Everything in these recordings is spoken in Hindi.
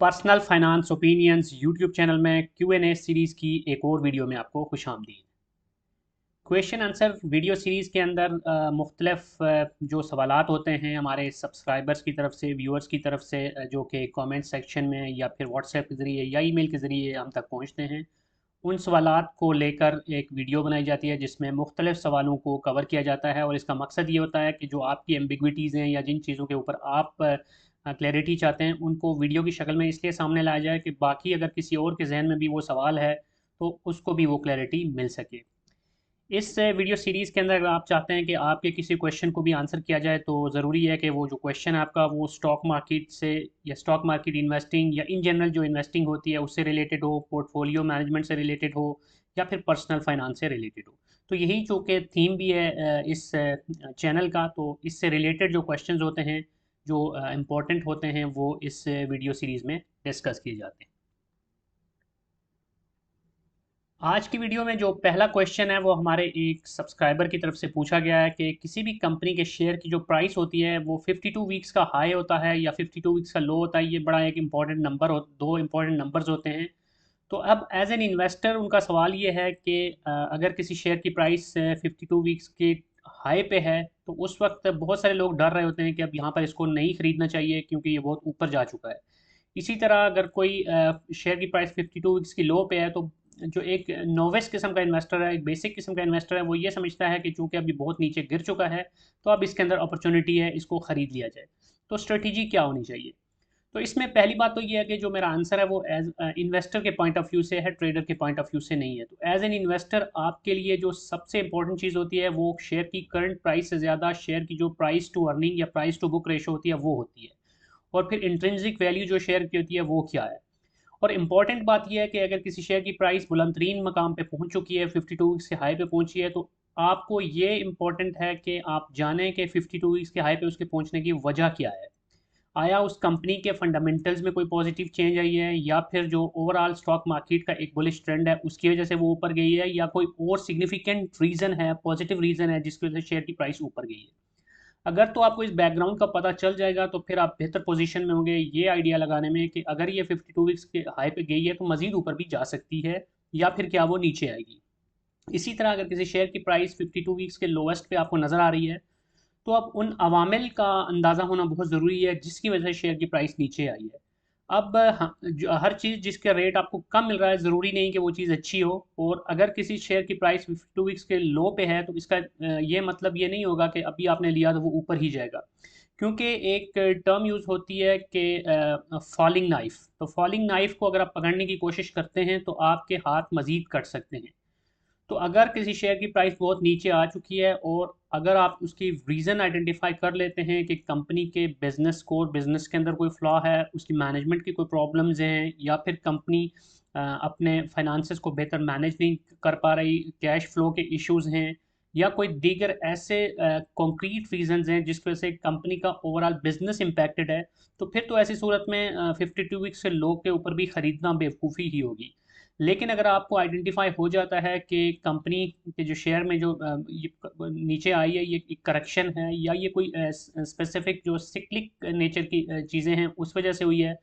Personal finance opinions YouTube channel में Q&A सीरीज़ की एक और वीडियो में आपको खुशामदीद। क्वेश्चन आंसर वीडियो सीरीज़ के अंदर मुख्तलिफ जो सवालात होते हैं हमारे सब्सक्राइबर्स की तरफ से, व्यूअर्स की तरफ से, जो कि कमेंट सेक्शन में या फिर व्हाट्सएप के ज़रिए या ईमेल के ज़रिए हम तक पहुंचते हैं, उन सवालात को लेकर एक वीडियो बनाई जाती है जिसमें मुख्तलिफ सवालों को कवर किया जाता है। और इसका मकसद ये होता है कि जो आपकी एम्बिग्विटीज़ हैं या जिन चीज़ों के ऊपर आप क्लैरिटी चाहते हैं, उनको वीडियो की शक्ल में इसलिए सामने लाया जाए कि बाकी अगर किसी और के जहन में भी वो सवाल है तो उसको भी वो क्लैरिटी मिल सके। इस वीडियो सीरीज़ के अंदर अगर आप चाहते हैं कि आपके किसी क्वेश्चन को भी आंसर किया जाए, तो ज़रूरी है कि वो जो क्वेश्चन है आपका वो स्टॉक मार्केट से या स्टॉक मार्केट इन्वेस्टिंग या इन जनरल जो इन्वेस्टिंग होती है उससे रिलेटेड हो, पोर्टफोलियो मैनेजमेंट से रिलेटेड हो, या फिर पर्सनल फाइनेंस से रिलेटेड हो। तो यही जो कि थीम भी है इस चैनल का, तो इससे रिलेटेड जो क्वेश्चंस होते हैं, जो इम्पोर्टेंट होते हैं, वो इस वीडियो सीरीज़ में डिस्कस किए जाते हैं। आज की वीडियो में जो पहला क्वेश्चन है वो हमारे एक सब्सक्राइबर की तरफ से पूछा गया है कि किसी भी कंपनी के शेयर की जो प्राइस होती है वो 52 वीक्स का हाई होता है या 52 वीक्स का लो होता है। ये बड़ा एक इम्पॉर्टेंट नंबर हो, दो इम्पॉर्टेंट नंबर्स होते हैं। तो अब एज एन इन्वेस्टर उनका सवाल ये है कि अगर किसी शेयर की प्राइस 52 वीक्स के हाई पे है तो उस वक्त बहुत सारे लोग डर रहे होते हैं कि अब यहाँ पर इसको नहीं खरीदना चाहिए क्योंकि ये बहुत ऊपर जा चुका है। इसी तरह अगर कोई शेयर की प्राइस 52 वीक्स की लो पे है तो जो एक नोविस किस्म का इन्वेस्टर है, एक बेसिक किस्म का इन्वेस्टर है, वो ये समझता है कि चूंकि अभी बहुत नीचे गिर चुका है तो अब इसके अंदर अपॉर्चुनिटी है, इसको खरीद लिया जाए। तो स्ट्रेटेजी क्या होनी चाहिए? तो इसमें पहली बात तो ये है कि जो मेरा आंसर है वो एज इन्वेस्टर के पॉइंट ऑफ व्यू से है, ट्रेडर के पॉइंट ऑफ व्यू से नहीं है। तो एज एन इन्वेस्टर आपके लिए जो सबसे इंपॉर्टेंट चीज़ होती है वो शेयर की करंट प्राइस से ज़्यादा शेयर की जो प्राइस टू अर्निंग या प्राइस टू बुक रेशो होती है वो होती है। और फिर इंट्रिंसिक वैल्यू जो शेयर की होती है वो क्या है। और इम्पॉर्टेंट बात यह है कि अगर किसी शेयर की प्राइस बुलंद तरीन मकाम पे पहुंच चुकी है, 52 वीक्स के हाई पे पहुंची है, तो आपको ये इम्पॉर्टेंट है कि आप जानें कि 52 वीक्स के हाई पे उसके पहुंचने की वजह क्या है। आया उस कंपनी के फंडामेंटल्स में कोई पॉजिटिव चेंज आई है, या फिर जो ओवरऑल स्टॉक मार्केट का एक बुलिश ट्रेंड है उसकी वजह से वो ऊपर गई है, या कोई और सिग्निफिकेंट रीज़न है, पॉजिटिव रीज़न है जिसकी वजह से शेयर की प्राइस ऊपर गई है। अगर तो आपको इस बैकग्राउंड का पता चल जाएगा तो फिर आप बेहतर पोजीशन में होंगे ये आइडिया लगाने में कि अगर ये 52 वीक्स के हाई पे गई है तो मजीद ऊपर भी जा सकती है, या फिर क्या वो नीचे आएगी। इसी तरह अगर किसी शेयर की प्राइस 52 वीक्स के लोवेस्ट पे आपको नज़र आ रही है तो अब उन अवामिल का अंदाज़ा होना बहुत ज़रूरी है जिसकी वजह से शेयर की प्राइस नीचे आई है। अब हर चीज़ जिसका रेट आपको कम मिल रहा है ज़रूरी नहीं कि वो चीज़ अच्छी हो। और अगर किसी शेयर की प्राइस 52 वीक्स के लो पे है तो इसका ये मतलब ये नहीं होगा कि अभी आपने लिया तो वो ऊपर ही जाएगा। क्योंकि एक टर्म यूज़ होती है कि फॉलिंग नाइफ। तो फॉलिंग नाइफ को अगर आप पकड़ने की कोशिश करते हैं तो आपके हाथ मज़ीद कट सकते हैं। तो अगर किसी शेयर की प्राइस बहुत नीचे आ चुकी है और अगर आप उसकी रीज़न आइडेंटिफाई कर लेते हैं कि कंपनी के बिजनेस को, बिजनेस के अंदर कोई फ्लॉ है, उसकी मैनेजमेंट की कोई प्रॉब्लम्स हैं, या फिर कंपनी अपने फाइनेंसेस को बेहतर मैनेज नहीं कर पा रही, कैश फ्लो के इश्यूज हैं, या कोई दीगर ऐसे कॉन्क्रीट रीजंस हैं जिसकी वजह से कंपनी का ओवरऑल बिजनेस इम्पैक्टेड है, तो फिर तो ऐसी सूरत में 52 वीक्स से लो के ऊपर भी ख़रीदना बेवकूफ़ी ही होगी। लेकिन अगर आपको आइडेंटिफाई हो जाता है कि कंपनी के जो शेयर में जो ये नीचे आई है ये एक करेक्शन है, या ये कोई स्पेसिफिक जो सिक्लिक नेचर की चीज़ें हैं उस वजह से हुई है,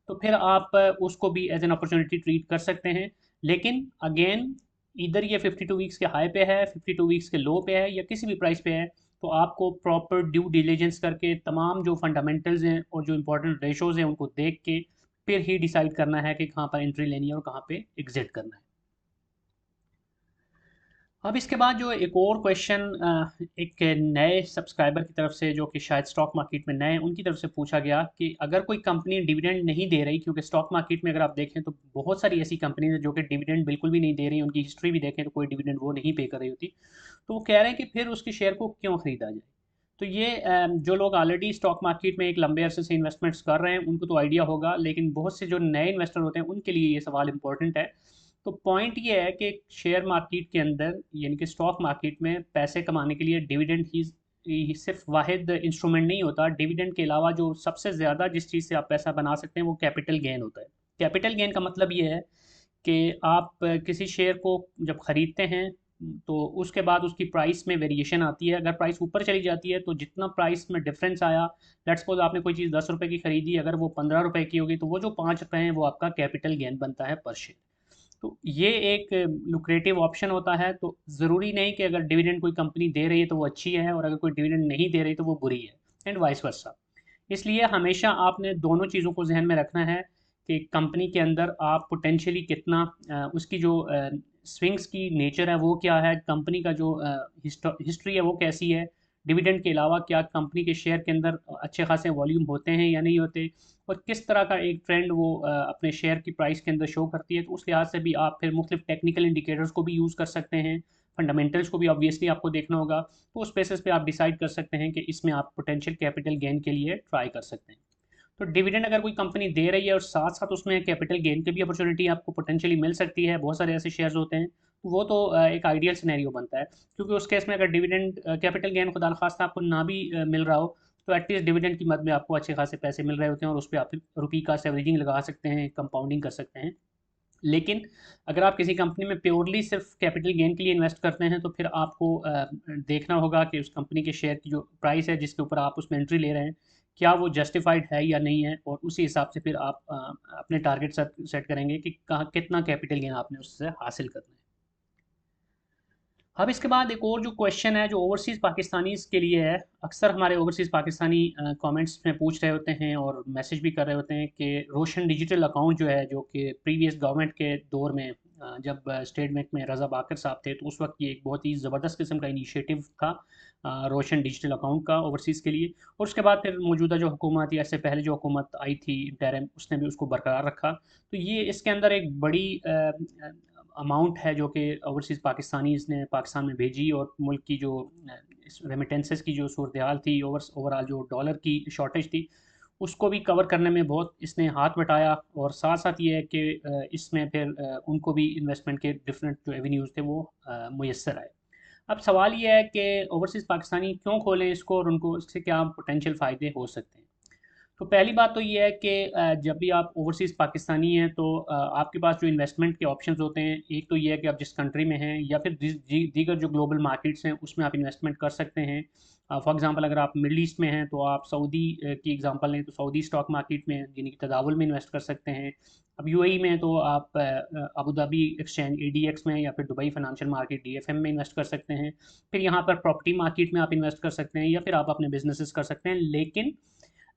तो फिर आप उसको भी एज एन अपॉर्चुनिटी ट्रीट कर सकते हैं। लेकिन अगेन, इधर ये 52 वीक्स के हाई पे है, 52 वीक्स के लो पे है, या किसी भी प्राइस पे है, तो आपको प्रॉपर ड्यू डिलिजेंस करके तमाम जो फंडामेंटल्स हैं और जो इंपॉर्टेंट रेशोज़ हैं उनको देख के फिर ही डिसाइड करना है कि कहाँ पर एंट्री लेनी है और कहाँ पे एग्जिट करना है। अब इसके बाद जो एक और क्वेश्चन एक नए सब्सक्राइबर की तरफ से, जो कि शायद स्टॉक मार्केट में नए हैं, उनकी तरफ से पूछा गया कि अगर कोई कंपनी डिविडेंड नहीं दे रही, क्योंकि स्टॉक मार्केट में अगर आप देखें तो बहुत सारी ऐसी कंपनीज हैं जो कि डिविडेंड बिल्कुल भी नहीं दे रही, उनकी हिस्ट्री भी देखें तो कोई डिविडेंड वो नहीं पे कर रही होती, तो वो कह रहे हैं कि फिर उसके शेयर को क्यों खरीदा जाए। तो ये जो लोग ऑलरेडी स्टॉक मार्केट में एक लंबे अरसे से इन्वेस्टमेंट्स कर रहे हैं उनको तो आइडिया होगा, लेकिन बहुत से जो नए इन्वेस्टर होते हैं उनके लिए ये सवाल इंपॉर्टेंट है। तो पॉइंट ये है कि शेयर मार्केट के अंदर, यानी कि स्टॉक मार्केट में पैसे कमाने के लिए डिविडेंड ही सिर्फ वाहिद इंस्ट्रूमेंट नहीं होता। डिविडेंड के अलावा जो सबसे ज़्यादा जिस चीज़ से आप पैसा बना सकते हैं वो कैपिटल गेन होता है। कैपिटल गेन का मतलब ये है कि आप किसी शेयर को जब ख़रीदते हैं, तो उसके बाद उसकी प्राइस में वेरिएशन आती है। अगर प्राइस ऊपर चली जाती है तो जितना प्राइस में डिफरेंस आया, लेट्स सपोज आपने कोई चीज़ 10 रुपये की खरीदी, अगर वो 15 रुपये की होगी तो वो जो 5 रुपये हैं वो आपका कैपिटल गेन बनता है पर शेयर। तो ये एक लुक्रेटिव ऑप्शन होता है। तो ज़रूरी नहीं कि अगर डिविडेंड कोई कंपनी दे रही है तो वो अच्छी है, और अगर कोई डिविडेंड नहीं दे रही तो वो बुरी है, एंड वाइस वर्सा। इसलिए हमेशा आपने दोनों चीज़ों को जहन में रखना है कि कंपनी के अंदर आप पोटेंशियली कितना उसकी जो स्विंग्स की नेचर है वो क्या है, कंपनी का जो हिस्ट्री है वो कैसी है, डिविडेंड के अलावा क्या कंपनी के शेयर के अंदर अच्छे खासे वॉल्यूम होते हैं या नहीं होते, और किस तरह का एक ट्रेंड वो अपने शेयर की प्राइस के अंदर शो करती है। तो उस लिहाज से भी आप फिर मुख्तलिफ टेक्निकल इंडिकेटर्स को भी यूज़ कर सकते हैं, फंडामेंटल्स को भी ऑब्वियसली आपको देखना होगा। तो उस बेसिस पे आप डिसाइड कर सकते हैं कि इसमें आप पोटेंशियल कैपिटल गेन के लिए ट्राई कर सकते हैं। तो डिविडेंड अगर कोई कंपनी दे रही है और साथ साथ उसमें कैपिटल गेन की भी अपॉर्चुनिटी आपको पोटेंशियली मिल सकती है, बहुत सारे ऐसे शेयर्स होते हैं, वो तो एक आइडियल सिनेरियो बनता है। क्योंकि उस केस में अगर डिविडेंड कैपिटल गेन खुदा न खास्ता आपको ना भी मिल रहा हो, तो एटलीस्ट डिविडेंड की मद में आपको अच्छे खासे पैसे मिल रहे होते हैं, और उस पर आप रुपी का एवरेजिंग लगा सकते हैं, कंपाउंडिंग कर सकते हैं। लेकिन अगर आप किसी कंपनी में प्योरली सिर्फ कैपिटल गेन के लिए इन्वेस्ट करते हैं तो फिर आपको देखना होगा कि उस कंपनी के शेयर की जो प्राइस है जिसके ऊपर आप उसमें एंट्री ले रहे हैं, क्या वो जस्टिफाइड है या नहीं है, और उसी हिसाब से फिर आप अपने टारगेट सेट करेंगे कि कहाँ कितना कैपिटल गेन आपने उससे हासिल करना है। अब इसके बाद एक और जो क्वेश्चन है जो ओवरसीज़ पाकिस्तानीज़ के लिए है, अक्सर हमारे ओवरसीज़ पाकिस्तानी कमेंट्स में पूछ रहे होते हैं और मैसेज भी कर रहे होते हैं कि रोशन डिजिटल अकाउंट जो है, जो कि प्रीवियस गवर्नमेंट के दौर में जब स्टेट बैंक में रज़ा बाकर साहब थे, तो उस वक्त ये एक बहुत ही ज़बरदस्त किस्म का इनिशिएटिव था रोशन डिजिटल अकाउंट का ओवरसीज़ के लिए। और उसके बाद फिर मौजूदा जो हुकूमत या इससे पहले जो हुकूमत आई थी इंटरिम, उसने भी उसको बरकरार रखा। तो ये इसके अंदर एक बड़ी अमाउंट है जो कि ओवरसीज़ पाकिस्तानीज़ ने पाकिस्तान में भेजी, और मुल्क की जो रेमिटेंसेस की जो सूरत हाल थी, ओवरऑल जो डॉलर की शॉर्टेज थी, उसको भी कवर करने में बहुत इसने हाथ बटाया। और साथ साथ ये है कि इसमें फिर उनको भी इन्वेस्टमेंट के डिफरेंट जो एवेन्यूज़ थे वो मुयस्सर आए। अब सवाल ये है कि ओवरसीज़ पाकिस्तानी क्यों खोलें इसको, और उनको इससे क्या पोटेंशियल फ़ायदे हो सकते हैं। तो पहली बात तो ये है कि जब भी आप ओवरसीज़ पाकिस्तानी हैं तो आपके पास जो इन्वेस्टमेंट के ऑप्शंस होते हैं, एक तो ये है कि आप जिस कंट्री में हैं या फिर दीगर जो ग्लोबल मार्केट्स हैं उसमें आप इन्वेस्टमेंट कर सकते हैं। फॉर एग्जांपल अगर आप मिडल ईस्ट में हैं तो आप सऊदी की एग्जांपल लें तो सऊदी स्टॉक मार्केट में यानी कि तदावुल में इन्वेस्ट कर सकते हैं। अब यूएई में तो आप अबू धाबी एक्सचेंज एडीएक्स में या फिर दुबई फाइनेंशियल मार्केट डीएफएम में इन्वेस्ट कर सकते हैं। फिर यहाँ पर प्रॉपर्टी मार्केट में आप इन्वेस्ट कर सकते हैं, या फिर आप अपने बिजनेसेस कर सकते हैं। लेकिन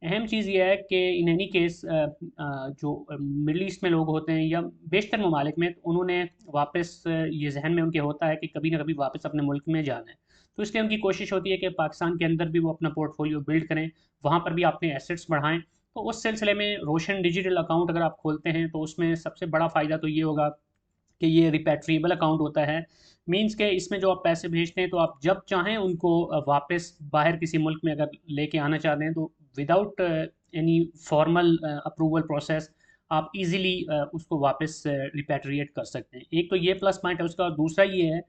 अहम चीज़ ये है कि इन एनी केस जो मिडल ईस्ट में लोग होते हैं या बेशतर ममालिक में, तो उन्होंने वापस ये जहन में उनके होता है कि कभी ना कभी वापस अपने मुल्क में जाना है। तो इसलिए उनकी कोशिश होती है कि पाकिस्तान के अंदर भी वो अपना पोर्टफोलियो बिल्ड करें, वहाँ पर भी अपने एसेट्स बढ़ाएं। तो उस सिलसिले में रोशन डिजिटल अकाउंट अगर आप खोलते हैं तो उसमें सबसे बड़ा फ़ायदा तो ये होगा कि ये रिपैट्रिएबल अकाउंट होता है। मीन्स के इसमें जो आप पैसे भेजते हैं तो आप जब चाहें उनको वापस बाहर किसी मुल्क में अगर लेके आना चाहते हैं तो without any formal approval process आप इजीली उसको वापस रिपैट्रिएट कर सकते हैं। एक तो ये प्लस पॉइंट है उसका, और दूसरा ये है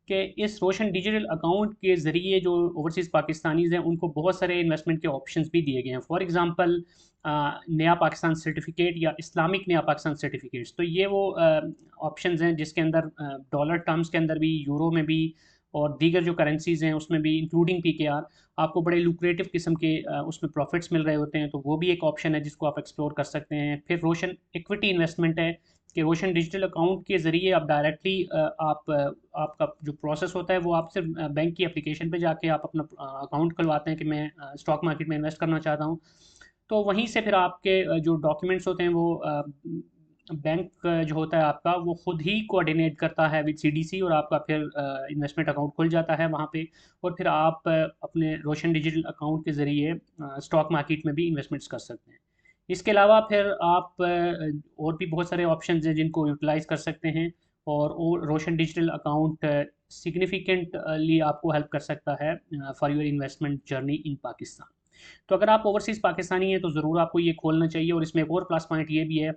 कि इस रोशन डिजिटल अकाउंट के ज़रिए जो ओवरसीज़ पाकिस्तानीज़ हैं उनको बहुत सारे इन्वेस्टमेंट के ऑप्शंस भी दिए गए हैं। फॉर एग्ज़ाम्पल नया पाकिस्तान सर्टिफिकेट या इस्लामिक नया पाकिस्तान सर्टिफिकेट्स, तो ये वो ऑप्शंस हैं जिसके अंदर डॉलर टर्म्स के अंदर भी, यूरो में भी, और दीगर जो करेंसीज़ हैं उसमें भी इंक्लूडिंग पीकेआर, आपको बड़े लुक्रेटिव किस्म के उसमें प्रॉफिट्स मिल रहे होते हैं। तो वो भी एक ऑप्शन है जिसको आप एक्सप्लोर कर सकते हैं। फिर रोशन इक्विटी इन्वेस्टमेंट है कि रोशन डिजिटल अकाउंट के ज़रिए आप डायरेक्टली आपका जो प्रोसेस होता है वो आप सिर्फ बैंक की एप्लीकेशन पे जाके आप अपना अकाउंट खुलवाते हैं कि मैं स्टॉक मार्केट में इन्वेस्ट करना चाहता हूँ। तो वहीं से फिर आपके जो डॉक्यूमेंट्स होते हैं वो बैंक जो होता है आपका वो खुद ही कोऑर्डिनेट करता है विद सीडीसी, और आपका फिर इन्वेस्टमेंट अकाउंट खुल जाता है वहाँ पे। और फिर आप अपने रोशन डिजिटल अकाउंट के ज़रिए स्टॉक मार्केट में भी इन्वेस्टमेंट्स कर सकते हैं। इसके अलावा फिर आप और भी बहुत सारे ऑप्शंस हैं जिनको यूटिलाइज़ कर सकते हैं, और रोशन डिजिटल अकाउंट सिग्निफिकेंटली आपको हेल्प कर सकता है for your investment journey in Pakistan. तो अगर आप ओवरसीज़ पाकिस्तानी हैं तो ज़रूर आपको ये खोलना चाहिए। और इसमें एक और प्लस पॉइंट ये भी है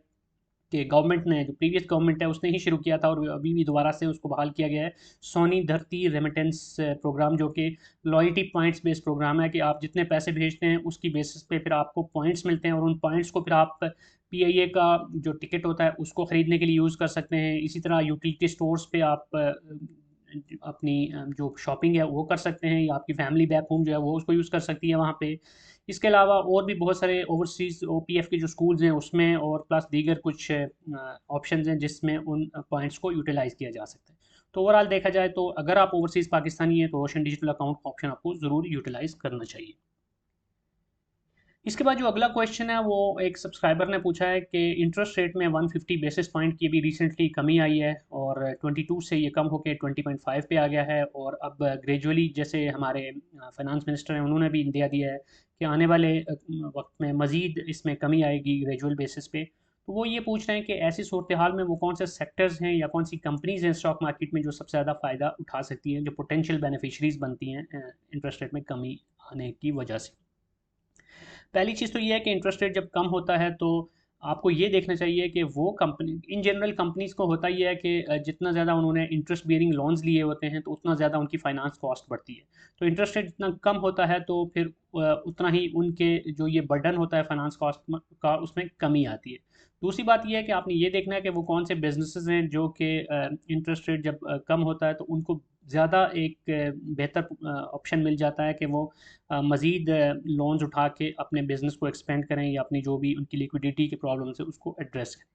कि गवर्नमेंट ने, जो प्रीवियस गवर्नमेंट है उसने ही शुरू किया था और अभी भी दोबारा से उसको बहाल किया गया है, सोनी धरती रेमिटेंस प्रोग्राम, जो कि लॉयल्टी पॉइंट्स बेस्ड प्रोग्राम है कि आप जितने पैसे भेजते हैं उसकी बेसिस पे फिर आपको पॉइंट्स मिलते हैं, और उन पॉइंट्स को फिर आप पीआईए का जो टिकट होता है उसको ख़रीदने के लिए यूज़ कर सकते हैं। इसी तरह यूटिलिटी स्टोर्स पे आप अपनी जो शॉपिंग है वो कर सकते हैं, या आपकी फैमिली बैक होम जो है वो उसको यूज़ कर सकती है वहाँ पे। इसके अलावा और भी बहुत सारे ओवरसीज़ ओपीएफ के जो स्कूल्स हैं उसमें, और प्लस दीगर कुछ ऑप्शंस हैं जिसमें उन पॉइंट्स को यूटिलाइज़ किया जा सकता है। तो ओवरऑल देखा जाए तो अगर आप ओवरसीज़ पाकिस्तानी हैं तो रोशन डिजिटल अकाउंट का ऑप्शन आपको ज़रूर यूटिलाइज़ करना चाहिए। इसके बाद जो अगला क्वेश्चन है वो एक सब्सक्राइबर ने पूछा है कि इंटरेस्ट रेट में 150 बेसिस पॉइंट की भी रिसेंटली कमी आई है, और 22 से ये कम होकर 20.5 पे आ गया है, और अब ग्रेजुअली जैसे हमारे फाइनेंस मिनिस्टर हैं उन्होंने भी इंदिया दिया है कि आने वाले वक्त में मज़ीद इसमें कमी आएगी ग्रेजुअल बेसिस पे। तो वो ये पूछ रहे हैं कि ऐसी सूरत हाल में वो कौन से सेक्टर्स हैं या कौन सी कंपनीज़ हैं स्टॉक मार्केट में जो सबसे ज़्यादा फ़ायदा उठा सकती हैं, जो पोटेंशियल बेनिफिशरीज बनती हैं इंटरेस्ट रेट में कमी आने की वजह से। पहली चीज़ तो ये है कि इंटरेस्ट रेट जब कम होता है तो आपको ये देखना चाहिए कि वो कंपनी, इन जनरल कंपनीज़ को होता ही है कि जितना ज़्यादा उन्होंने इंटरेस्ट बियरिंग लोन्स लिए होते हैं तो उतना ज़्यादा उनकी फाइनेंस कॉस्ट बढ़ती है। तो इंटरेस्ट रेट जितना कम होता है तो फिर उतना ही उनके जो ये बर्डन होता है फाइनेंस कॉस्ट का उसमें कमी आती है। दूसरी बात ये है कि आपने ये देखना है कि वो कौन से बिजनेसेस हैं जो कि इंटरेस्ट रेट जब कम होता है तो उनको ज़्यादा एक बेहतर ऑप्शन मिल जाता है कि वो मज़ीद लोन्स उठा के अपने बिज़नेस को एक्सपेंड करें या अपनी जो भी उनकी लिक्विडिटी की प्रॉब्लम्स है उसको एड्रेस करें।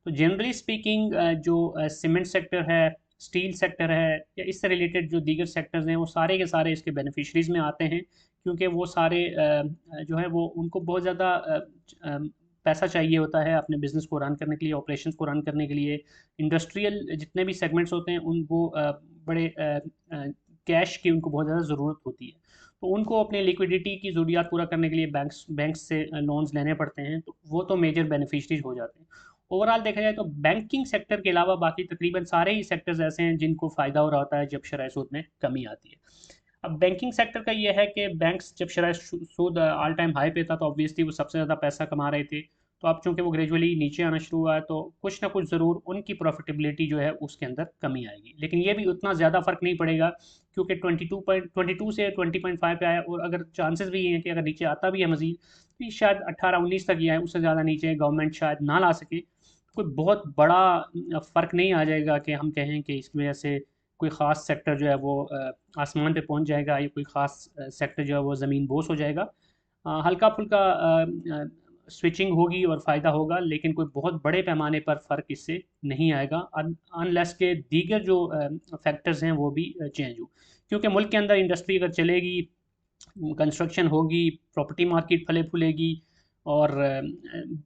तो जनरली स्पीकिंग जो सीमेंट सेक्टर है, स्टील सेक्टर है, या इससे रिलेटेड जो दीगर सेक्टर्स हैं वो सारे के सारे इसके बेनिफिशरीज़ में आते हैं, क्योंकि वो सारे जो है वो उनको बहुत ज़्यादा पैसा चाहिए होता है अपने बिज़नेस को रन करने के लिए, ऑपरेशंस को रन करने के लिए। इंडस्ट्रियल जितने भी सेगमेंट्स होते हैं उनको बड़े कैश की उनको बहुत ज़्यादा ज़रूरत होती है। तो उनको अपने लिक्विडिटी की ज़रूरियात पूरा करने के लिए बैंक्स से लोन्स लेने पड़ते हैं, तो वो तो मेजर बेनिफिशरीज हो जाते हैं। ओवरऑल देखा जाए तो बैंकिंग सेक्टर के अलावा बाकी तकरीबन सारे ही सेक्टर्स ऐसे हैं जिनको फ़ायदा हो रहा होता है जब शरह सूद में कमी आती है। अब बैंकिंग सेक्टर का ये है कि बैंक्स जब शरह सूद ऑल टाइम हाई पे था तो ऑब्वियसली वो सबसे ज़्यादा पैसा कमा रहे थे। तो अब चूंकि वो ग्रेजुअली नीचे आना शुरू हुआ है तो कुछ ना कुछ ज़रूर उनकी प्रॉफिटेबिलिटी जो है उसके अंदर कमी आएगी, लेकिन ये भी उतना ज़्यादा फ़र्क नहीं पड़ेगा क्योंकि 22 से 20.5 पे आया, और अगर चांसेस भी हैं कि अगर नीचे आता भी है मज़ीद तो ये शायद 18-19 तक ही आए, उससे ज़्यादा नीचे गवर्नमेंट शायद ना ला सके। कोई बहुत बड़ा फ़र्क नहीं आ जाएगा कि हम कहें कि इसकी वजह से कोई ख़ास सेक्टर जो है वो आसमान पे पहुंच जाएगा या कोई ख़ास सेक्टर जो है वो ज़मीन बोस हो जाएगा। हल्का फुल्का स्विचिंग होगी और फ़ायदा होगा, लेकिन कोई बहुत बड़े पैमाने पर फ़र्क इससे नहीं आएगा अनलेस के दीगर जो फैक्टर्स हैं वो भी चेंज हो, क्योंकि मुल्क के अंदर इंडस्ट्री अगर चलेगी, कंस्ट्रक्शन होगी, प्रॉपर्टी मार्केट फले फूलेगी, और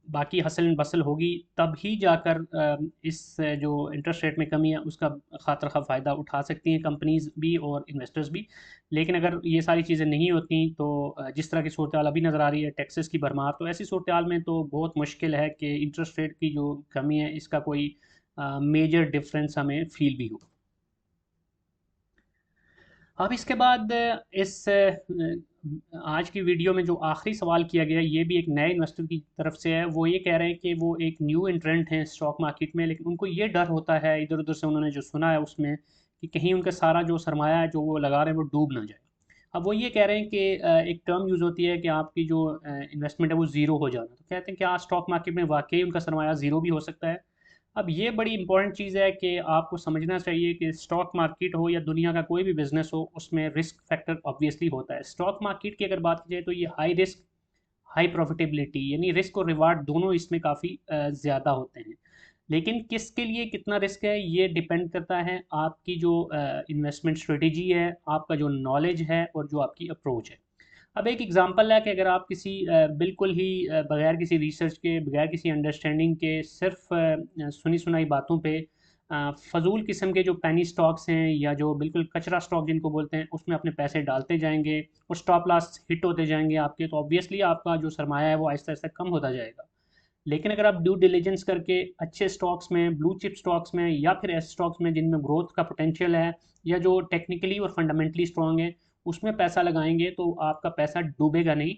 बाकी हसल बसल होगी, तब ही जाकर इस जो इंटरेस्ट रेट में कमी है उसका खातर खा फ़ायदा उठा सकती हैं कंपनीज़ भी और इन्वेस्टर्स भी। लेकिन अगर ये सारी चीज़ें नहीं होती तो जिस तरह की सूरत हाल अभी नज़र आ रही है टैक्सेस की भरमार, तो ऐसी सूरत हाल में तो बहुत मुश्किल है कि इंटरेस्ट रेट की जो कमी है इसका कोई मेजर डिफरेंस हमें फील भी हो। अब इसके बाद इस आज की वीडियो में जो आखिरी सवाल किया गया ये भी एक नए इन्वेस्टर की तरफ से है। वो ये कह रहे हैं कि वो एक न्यू एंट्रेंट हैं स्टॉक मार्केट में, लेकिन उनको ये डर होता है इधर उधर से उन्होंने जो सुना है उसमें कि कहीं उनका सारा जो सरमाया है जो वो लगा रहे हैं वो डूब ना जाए। अब वो ये कह रहे हैं कि एक टर्म यूज़ होती है कि आपकी जो इन्वेस्टमेंट है वो ज़ीरो हो जाना, तो कहते हैं कि आज स्टॉक मार्केट में वाकई उनका सरमाया ज़ीरो भी हो सकता है। अब ये बड़ी इंपॉर्टेंट चीज़ है कि आपको समझना चाहिए कि स्टॉक मार्केट हो या दुनिया का कोई भी बिजनेस हो उसमें रिस्क फैक्टर ऑब्वियसली होता है। स्टॉक मार्केट की अगर बात की जाए तो ये हाई रिस्क हाई प्रॉफिटेबिलिटी, यानी रिस्क और रिवार्ड दोनों इसमें काफ़ी ज़्यादा होते हैं। लेकिन किसके लिए कितना रिस्क है ये डिपेंड करता है आपकी जो इन्वेस्टमेंट स्ट्रेटेजी है, आपका जो नॉलेज है और जो आपकी अप्रोच है। अब एक एग्जांपल है कि अगर आप किसी बिल्कुल ही बगैर किसी रिसर्च के, बगैर किसी अंडरस्टैंडिंग के, सिर्फ सुनी सुनाई बातों पे फजूल किस्म के जो पैनी स्टॉक्स हैं या जो बिल्कुल कचरा स्टॉक जिनको बोलते हैं उसमें अपने पैसे डालते जाएंगे और स्टॉप लॉस हिट होते जाएंगे आपके, तो ऑब्वियसली आपका जो सरमाया है वो आहिस्ता आहिस्ता कम होता जाएगा। लेकिन अगर आप ड्यू डिलिजेंस करके अच्छे स्टॉक्स में, ब्लू चिप स्टॉक्स में, या फिर ऐसे स्टॉक्स में जिनमें ग्रोथ का पोटेंशियल है या जो टेक्निकली और फंडामेंटली स्ट्रांग है उसमें पैसा लगाएंगे तो आपका पैसा डूबेगा नहीं।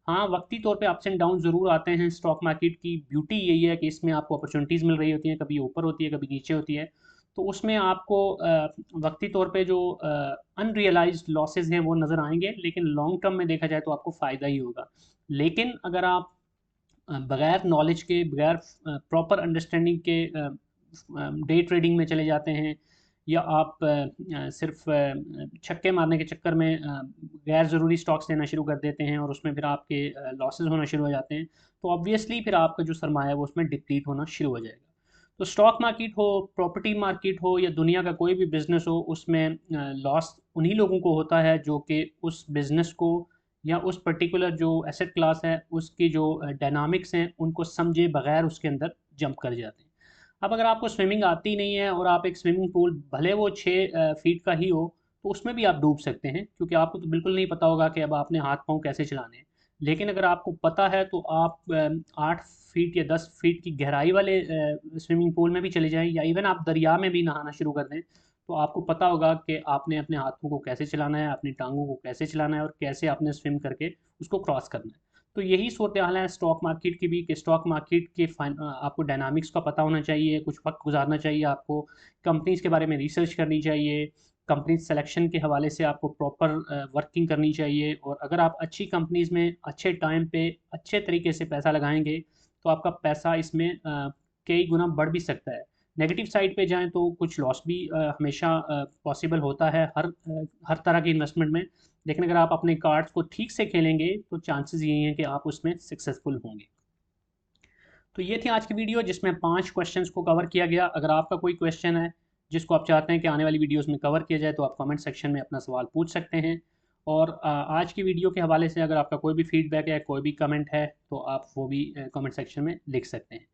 हाँ, वक्ती तौर पे अप्स एंड डाउन ज़रूर आते हैं। स्टॉक मार्केट की ब्यूटी यही है कि इसमें आपको अपॉर्चुनिटीज़ मिल रही होती हैं, कभी ऊपर होती है कभी नीचे होती है। तो उसमें आपको वक्ती तौर पे जो अनरियलाइज्ड लॉसेज हैं वो नज़र आएंगे, लेकिन लॉन्ग टर्म में देखा जाए तो आपको फ़ायदा ही होगा। लेकिन अगर आप बगैर नॉलेज के, बगैर प्रॉपर अंडरस्टैंडिंग के डे ट्रेडिंग में चले जाते हैं या आप सिर्फ छक्के मारने के चक्कर में गैर ज़रूरी स्टॉक्स लेना शुरू कर देते हैं और उसमें फिर आपके लॉसेस होना शुरू हो जाते हैं, तो ऑब्वियसली फिर आपका जो सरमाया है वो उसमें डिप्लीट होना शुरू हो जाएगा। तो स्टॉक मार्केट हो, प्रॉपर्टी मार्केट हो या दुनिया का कोई भी बिजनेस हो, उसमें लॉस उन्हीं लोगों को होता है जो कि उस बिजनेस को या उस पर्टिकुलर जो एसेट क्लास है उसकी जो डायनामिक्स हैं उनको समझे बगैर उसके अंदर जंप कर जाते हैं। अब अगर आपको स्विमिंग आती नहीं है और आप एक स्विमिंग पूल भले वो 6 फीट का ही हो, तो उसमें भी आप डूब सकते हैं, क्योंकि आपको तो बिल्कुल नहीं पता होगा कि अब आपने हाथ पाँव कैसे चलाने हैं। लेकिन अगर आपको पता है तो आप 8 फीट या 10 फीट की गहराई वाले स्विमिंग पूल में भी चले जाएं, या इवन आप दरिया में भी नहाना शुरू कर दें, तो आपको पता होगा कि आपने अपने हाथों को कैसे चलाना है, अपनी टांगों को कैसे चलाना है और कैसे आपने स्विम करके उसको क्रॉस करना है। तो यही सूरत हाल है स्टॉक मार्केट की भी, कि स्टॉक मार्केट के आपको डायनामिक्स का पता होना चाहिए, कुछ वक्त गुजारना चाहिए आपको, कंपनीज के बारे में रिसर्च करनी चाहिए, कंपनी सिलेक्शन के हवाले से आपको प्रॉपर वर्किंग करनी चाहिए, और अगर आप अच्छी कंपनीज में अच्छे टाइम पे अच्छे तरीके से पैसा लगाएंगे तो आपका पैसा इसमें कई गुना बढ़ भी सकता है। नेगेटिव साइड पे जाएं तो कुछ लॉस भी हमेशा पॉसिबल होता है हर तरह की इन्वेस्टमेंट में। लेकिन अगर आप अपने कार्ड्स को ठीक से खेलेंगे तो चांसेस यही हैं कि आप उसमें सक्सेसफुल होंगे। तो ये थी आज की वीडियो जिसमें 5 क्वेश्चंस को कवर किया गया। अगर आपका कोई क्वेश्चन है जिसको आप चाहते हैं कि आने वाली वीडियोस में कवर किया जाए, तो आप कमेंट सेक्शन में अपना सवाल पूछ सकते हैं। और आज की वीडियो के हवाले से अगर आपका कोई भी फीडबैक है, कोई भी कमेंट है, तो आप वो भी कमेंट सेक्शन में लिख सकते हैं।